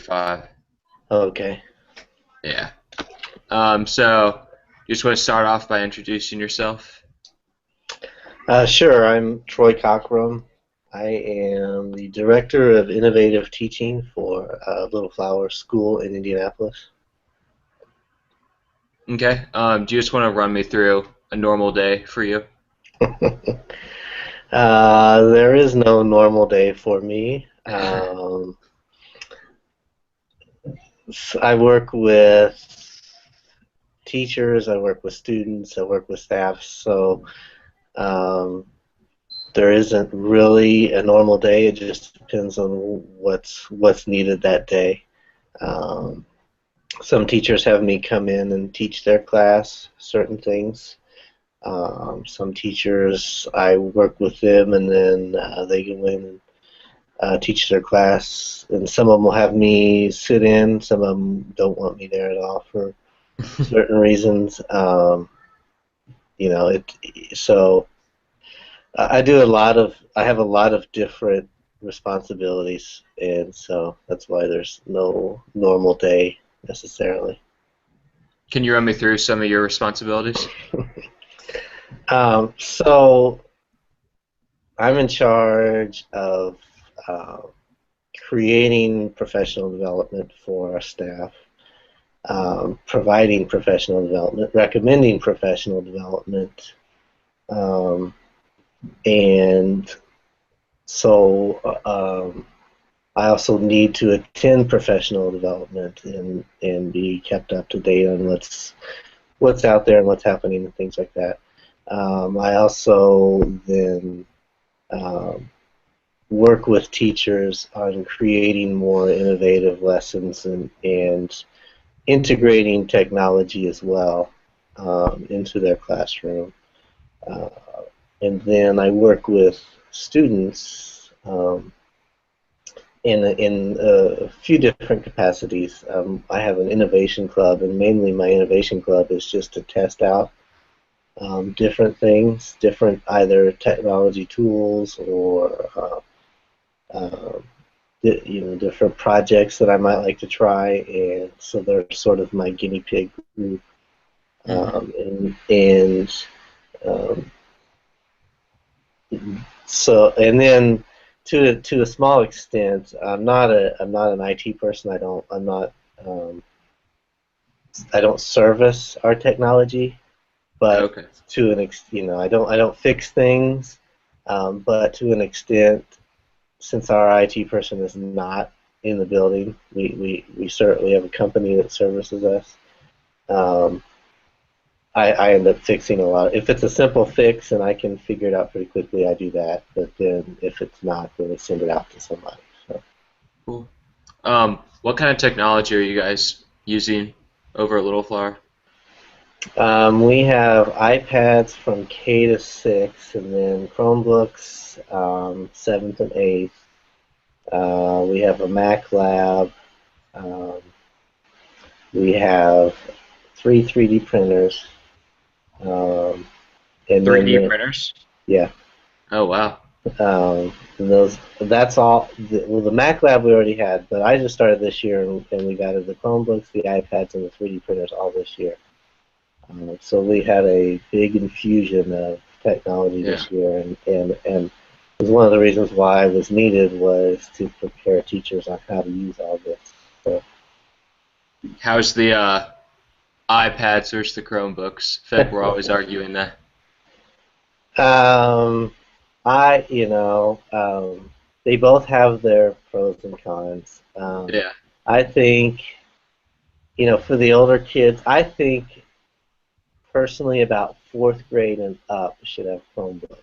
5. Okay. Yeah. So you just want to start off by introducing yourself? Sure, I'm Troy Cockrum. I am the Director of Innovative Teaching for Little Flower School in Indianapolis. Okay. Do you just want to run me through a normal day for you? There is no normal day for me. I work with teachers, I work with students, I work with staff, so um, there isn't really a normal day. It just depends on what's needed that day. Um, some teachers have me come in and teach their class certain things. Some teachers, I work with them and then they go in and teach their class. And some of them will have me sit in. Some of them don't want me there at all for certain reasons. You know, so I have a lot of different responsibilities, and so that's why there's no normal day necessarily. Can you run me through some of your responsibilities? So I'm in charge of uh, creating professional development for our staff, providing professional development, recommending professional development, um, and so I also need to attend professional development and be kept up to date on what's out there and what's happening and things like that. I also then um, work with teachers on creating more innovative lessons and integrating technology as well into their classroom. Uh, and then I work with students in a few different capacities. I have an innovation club, and mainly my innovation club is just to test out different things, different either technology tools or different projects that I might like to try, and so they're sort of my guinea pig group. Hmm. And um, so and then to a small extent, I'm not an IT person. Um, I don't service our technology, but Okay. I don't fix things, but to an extent, since our IT person is not in the building, we certainly have a company that services us. Um, I end up fixing a lot. If it's a simple fix and I can figure it out pretty quickly, I do that. But then if it's not, then I send it out to somebody. So, Cool. What kind of technology are you guys using over at Little Flower? we have iPads from K to 6, and then Chromebooks 7th and 8th. We have a Mac lab. Um, we have three 3D printers, um, and then 3D printers? yeah. Oh wow. That's all. Well, the Mac lab we already had, but I just started this year, and we got the Chromebooks, the iPads, and the 3D printers all this year. So we had a big infusion of technology Yeah. this year, and it was one of the reasons why it was needed was to prepare teachers on how to use all this. So, How's the iPads versus the Chromebooks? I feel like we're always arguing that. um, they both have their pros and cons. Yeah. I think, for the older kids, I think personally about fourth grade and up should have Chromebooks.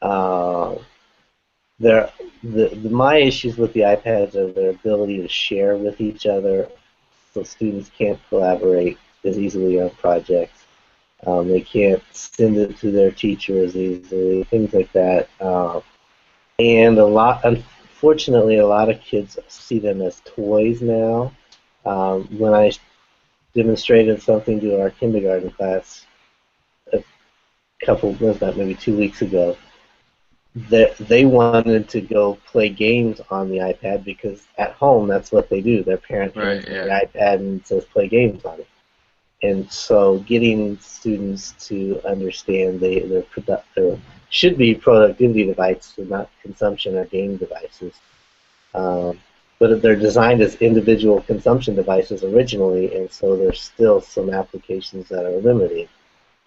Uh, there, my issues with the iPads are their ability to share with each other, so students can't collaborate as easily on projects. They can't send it to their teachers easily, things like that. Unfortunately, a lot of kids see them as toys now. When I demonstrated something to our kindergarten class a couple, was that maybe 2 weeks ago, they wanted to go play games on the iPad because at home that's what they do. Their parent hands Right. them the Yeah. iPad and says play games on it. And so getting students to understand their should be productivity devices and not consumption or game devices. Um, but they're designed as individual consumption devices originally, and so there's still some applications that are limiting.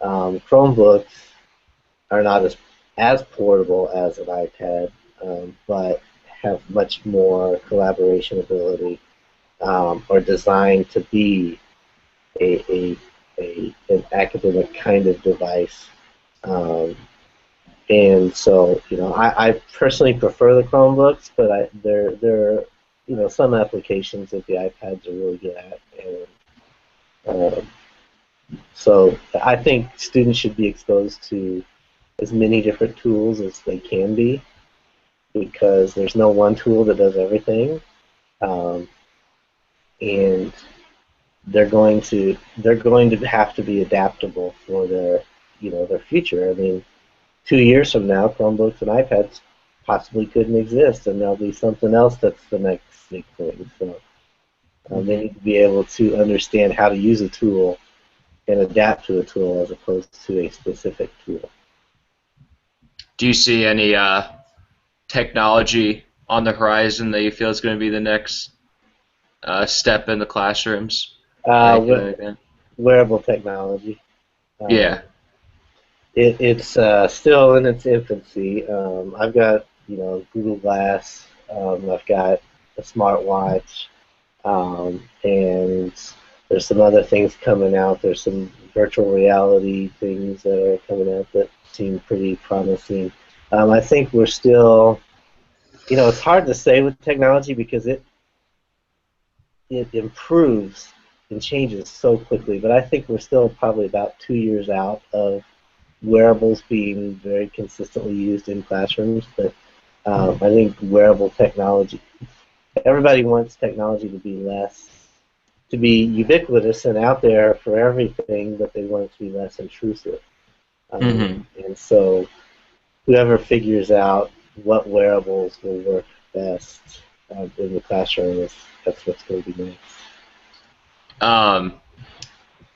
Chromebooks are not as portable as an iPad, but have much more collaboration ability, are designed to be a, an academic kind of device. Um, and so, I personally prefer the Chromebooks, but there are, some applications that the iPads are really good at. And so I think students should be exposed to as many different tools as they can be, because there's no one tool that does everything. Um, and they're going to have to be adaptable for their future. I mean, 2 years from now, Chromebooks and iPads possibly couldn't exist, and there'll be something else that's the next big thing. So they Hmm. need to be able to understand how to use a tool and adapt to a tool as opposed to a specific tool. Do you see any technology on the horizon that you feel is going to be the next step in the classrooms? Anything Uh, like that? Wearable technology. Uh, Yeah. it's still in its infancy. I've got Google Glass. I've got a smartwatch, and there's some other things coming out. There's some virtual reality things that are coming out that seem pretty promising. I think we're still, it's hard to say with technology because it improves and changes so quickly. But I think we're still probably about 2 years out of wearables being very consistently used in classrooms. But I think wearable technology, everybody wants technology to be ubiquitous and out there for everything, but they want it to be less intrusive. Hmm. And so whoever figures out what wearables will work best in the classroom, that's what's going to be next. Um,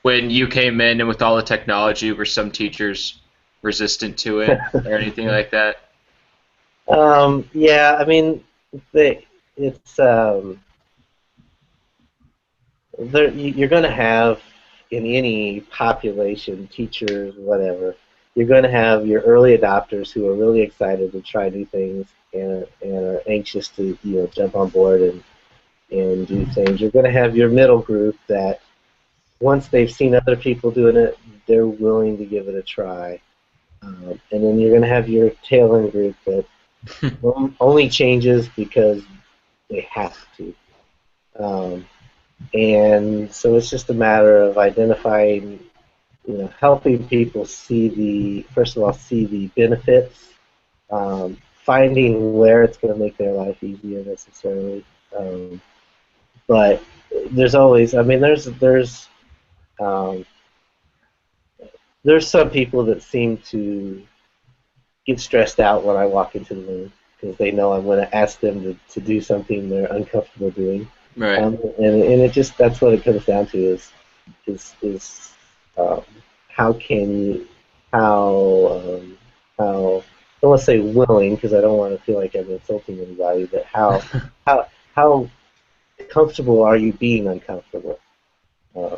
when you came in and with all the technology, were some teachers resistant to it or anything like that? Yeah, I mean, it's you're going to have in any population, teachers, whatever, you're going to have your early adopters who are really excited to try new things and are anxious to jump on board and do things. You're going to have your middle group that once they've seen other people doing it, they're willing to give it a try. And then you're going to have your tail end group that only changes because they have to. Um, and so it's just a matter of identifying, helping people first of all, see the benefits, finding where it's going to make their life easier necessarily. Um, but I mean, um, there's some people that seem to get stressed out when I walk into the room because they know I'm going to ask them to do something they're uncomfortable doing. Right. And it just that's what it comes down to is um, how can you how I don't want to say willing because I don't want to feel like I'm insulting anybody, but how comfortable are you being uncomfortable? Uh,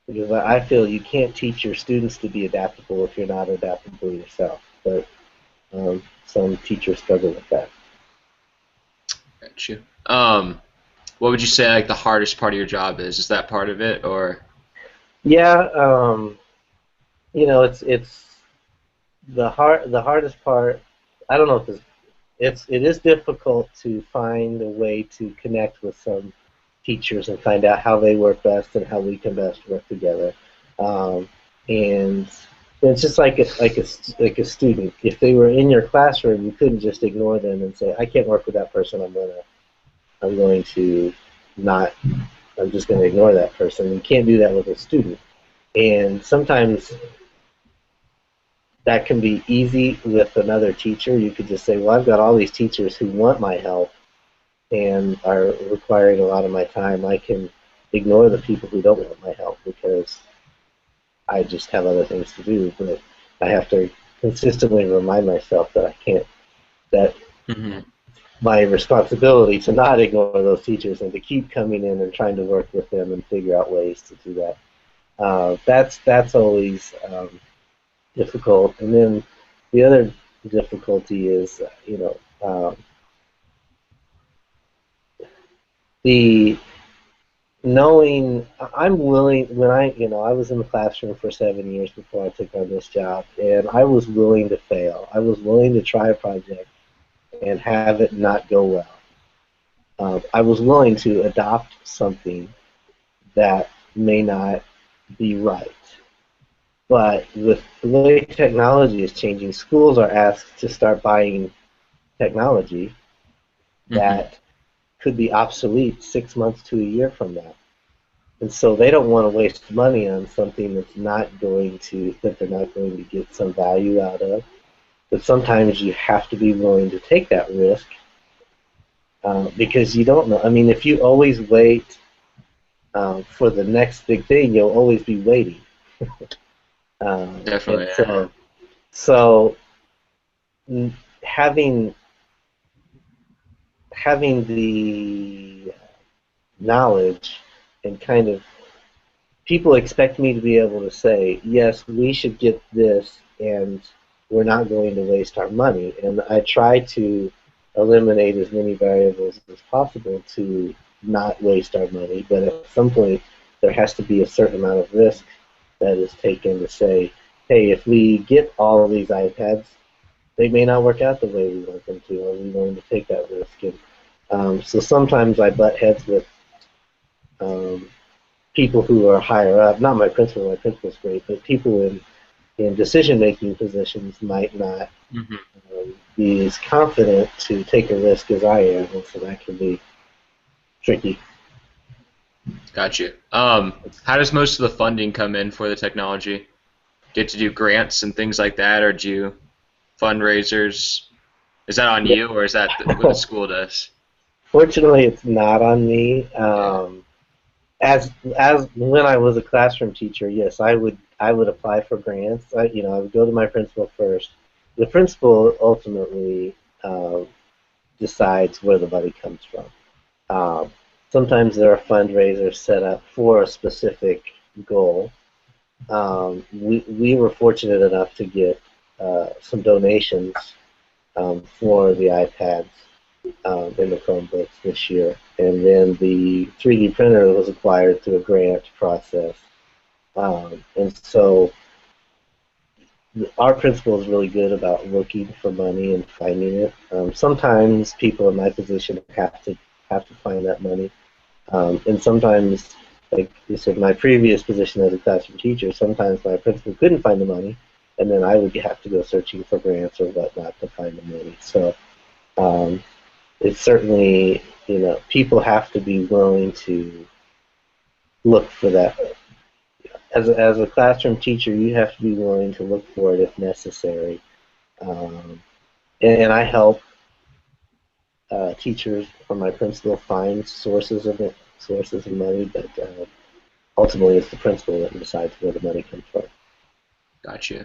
because I feel you can't teach your students to be adaptable if you're not adaptable yourself. But some teachers struggle with that. Got you. What would you say like the hardest part of your job is? Is that part of it or? Yeah, it's the hardest part. I don't know if it is difficult to find a way to connect with some teachers and find out how they work best and how we can best work together. And it's just like a student. If they were in your classroom, you couldn't just ignore them and say, "I can't work with that person. I'm going to not. I'm just going to ignore that person." You can't do that with a student. And sometimes that can be easy with another teacher. You could just say, well, I've got all these teachers who want my help and are requiring a lot of my time. I can ignore the people who don't want my help because I just have other things to do. But I have to consistently remind myself that I can't, that Hmm. my responsibility to not ignore those teachers and to keep coming in and trying to work with them and figure out ways to do that. That's always difficult. And then the other difficulty is, the knowing I'm willing when I was in the classroom for 7 years before I took on this job, and I was willing to fail. I was willing to try a project and have it not go well. I was willing to adopt something that may not be right. But with the way technology is changing, schools are asked to start buying technology Hmm. that could be obsolete 6 months to a year from now. And so they don't want to waste money on something that they're not going to get some value out of. But sometimes you have to be willing to take that risk because you don't know. I mean, if you always wait for the next big thing, you'll always be waiting. And Definitely. Yeah. so mm, having having the knowledge and kind of people expect me to be able to say, yes, we should get this, and we're not going to waste our money. And I try to eliminate as many variables as possible to not waste our money. But at some point, there has to be a certain amount of risk that is taken to say, hey, if we get all of these iPads, they may not work out the way we want them to. Are we willing to take that risk? And so sometimes I butt heads with um, people who are higher up, not my principal's great, but people in decision-making positions might not Hmm. be as confident to take a risk as I am, and so that can be tricky. Got you. How does most of the funding come in for the technology? Do you have to do grants and things like that, or do you fundraisers? Is that on Yeah. you, or is that what the school does? Fortunately, it's not on me. Yeah. As when I was a classroom teacher, yes, I would apply for grants. I would go to my principal first. The principal ultimately decides where the money comes from. Um, Sometimes there are fundraisers set up for a specific goal. We were fortunate enough to get some donations for the iPads and the Chromebooks this year, and then the 3D printer was acquired through a grant process. And so our principal is really good about looking for money and finding it. Sometimes people in my position have to find that money. And sometimes, like you said, my previous position as a classroom teacher, sometimes my principal couldn't find the money, and then I would have to go searching for grants or whatnot to find the money. So um, it's certainly, people have to be willing to look for that. As a classroom teacher, you have to be willing to look for it if necessary. Um, and I help teachers or my principal find sources of money, but ultimately it's the principal that decides where the money comes from. Got you.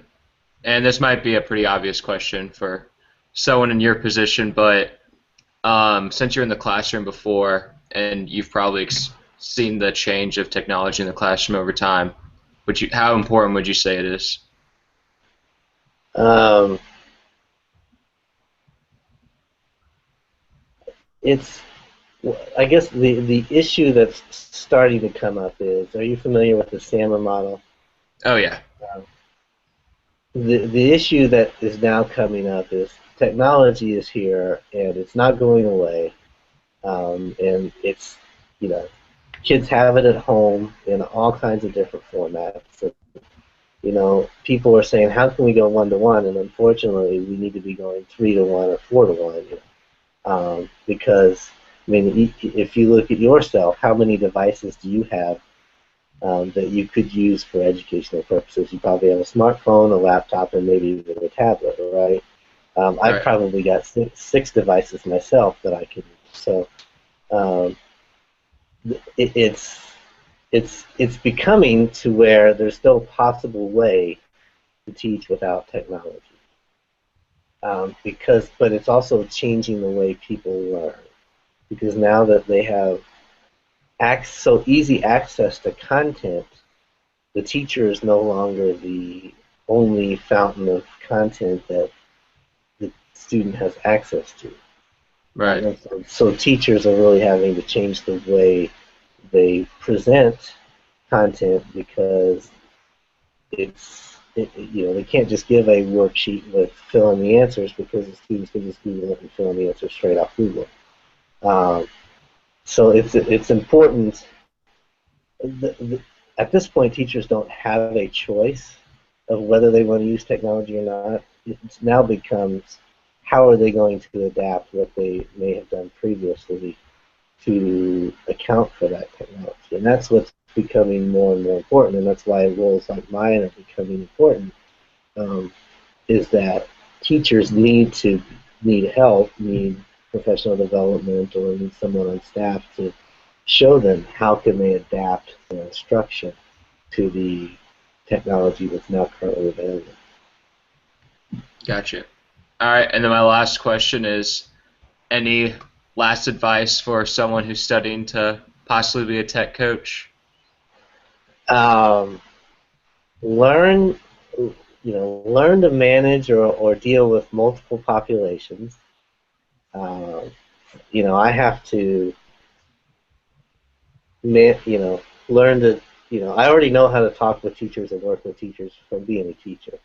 And this might be a pretty obvious question for someone in your position, but since you're in the classroom before and you've probably seen the change of technology in the classroom over time, how important would you say it is? Um, it's, I guess the issue that's starting to come up is, are you familiar with the SAMR model? Oh yeah. Um, the issue that is now coming up is technology is here and it's not going away, and it's you know kids have it at home in all kinds of different formats. So, people are saying, how can we go 1-to-1? And unfortunately, we need to be going 3-to-1 or 4-to-1. Because, I mean, if you look at yourself, how many devices do you have that you could use for educational purposes. You probably have a smartphone, a laptop, and maybe even a tablet, right? I've Right. probably got six devices myself that I could use. So um, it, it's becoming to where there's no possible way to teach without technology. But it's also changing the way people learn because now that they have so easy access to content, the teacher is no longer the only fountain of content that the student has access to. Right. And so teachers are really having to change the way they present content because they can't just give a worksheet with fill in the answers because the students can just Google it and fill in the answers straight off Google. Um, so it's important. At this point, teachers don't have a choice of whether they want to use technology or not. It now becomes how are they going to adapt what they may have done previously to account for that technology. And that's what's becoming more and more important, and that's why roles like mine are becoming important, is that teachers need help, need professional development, or need someone on staff to show them how can they adapt their instruction to the technology that's now currently available. Gotcha. All right, and then my last question is, any last advice for someone who's studying to possibly be a tech coach? Um, learn, learn to manage or deal with multiple populations. Um, I have to, learn to, I already know how to talk with teachers and work with teachers from being a teacher.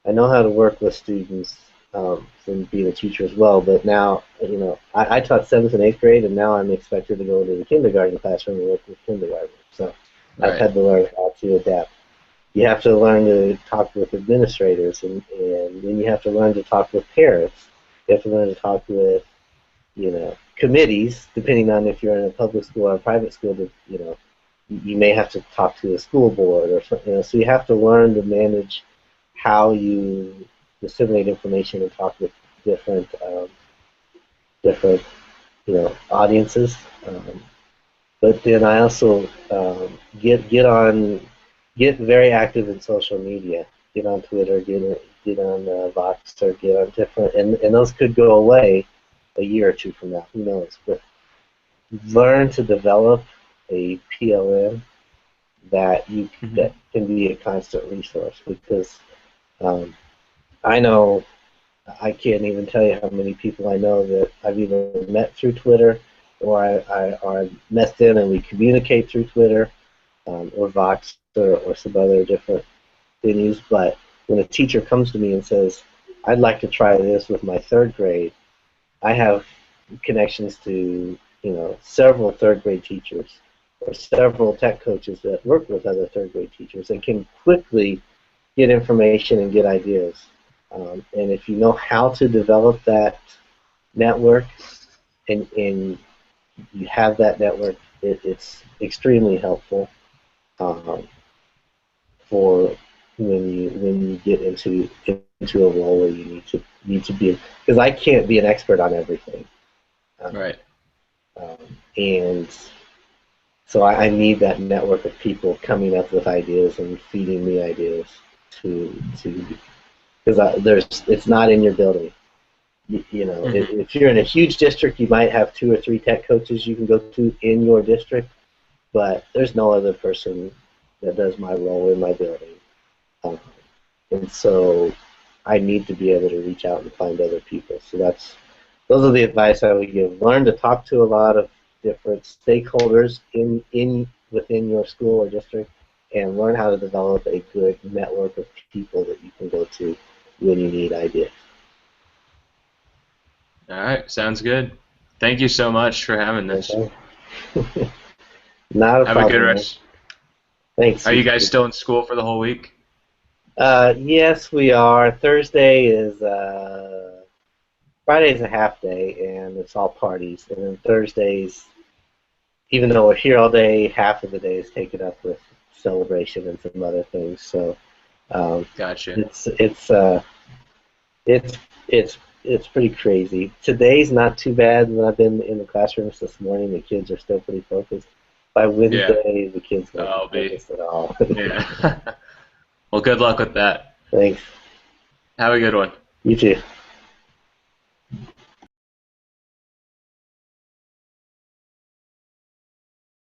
I know how to work with students from being a teacher as well, but now, I taught 7th and 8th grade, and now I'm expected to go into the kindergarten classroom and work with kindergartens. So I've Right. had to learn how to adapt. You have to learn to talk with administrators, and then you have to learn to talk with parents. You have to learn to talk with, committees, depending on if you're in a public school or a private school. You may have to talk to a school board or something. So you have to learn to manage how you disseminate information and talk with different different audiences. But then I also get very active in social media. Get on Twitter, get on Vox, or get on different, and those could go away a year or two from now. Who knows? But learn to develop a PLM Hmm. that can be a constant resource because um, I know I can't even tell you how many people I know that I've either met through Twitter or I met them and we communicate through Twitter or Vox or some other different venues. But when a teacher comes to me and says, I'd like to try this with my 3rd grade, I have connections to several 3rd grade teachers or several tech coaches that work with other 3rd grade teachers and can quickly get information and get ideas. And if you know how to develop that network and you have that network, it's extremely helpful um, for when you get into a role where you need to be, because I can't be an expert on everything. Um, Right. um, and so I need that network of people coming up with ideas and feeding me ideas to because it's not in your building. Hmm. If you're in a huge district, you might have 2 or 3 tech coaches you can go to in your district, but there's no other person that does my role in my building. Um, and so I need to be able to reach out and find other people. So those are the advice I would give. Learn to talk to a lot of different stakeholders in within your school or district, and learn how to develop a good network of people that you can go to when you need ideas. All right. Sounds good. Thank you so much for having this. Okay. Not a Have a good problem, man. rest. Thanks, Are you you guys too. still in school for the whole week? Yes, we are. Thursday is Friday's a half day, and it's all parties. And then Thursdays, even though we're here all day, half of the day is taken up with celebration and some other things. So Gotcha. it's it's pretty crazy. Today's not too bad. When I've been in the classrooms this morning, the kids are still pretty focused. By Yeah. Wednesday, the kids won't I'll be be. focused at all. Yeah. Well, good luck with that. Thanks. Have a good one. You too.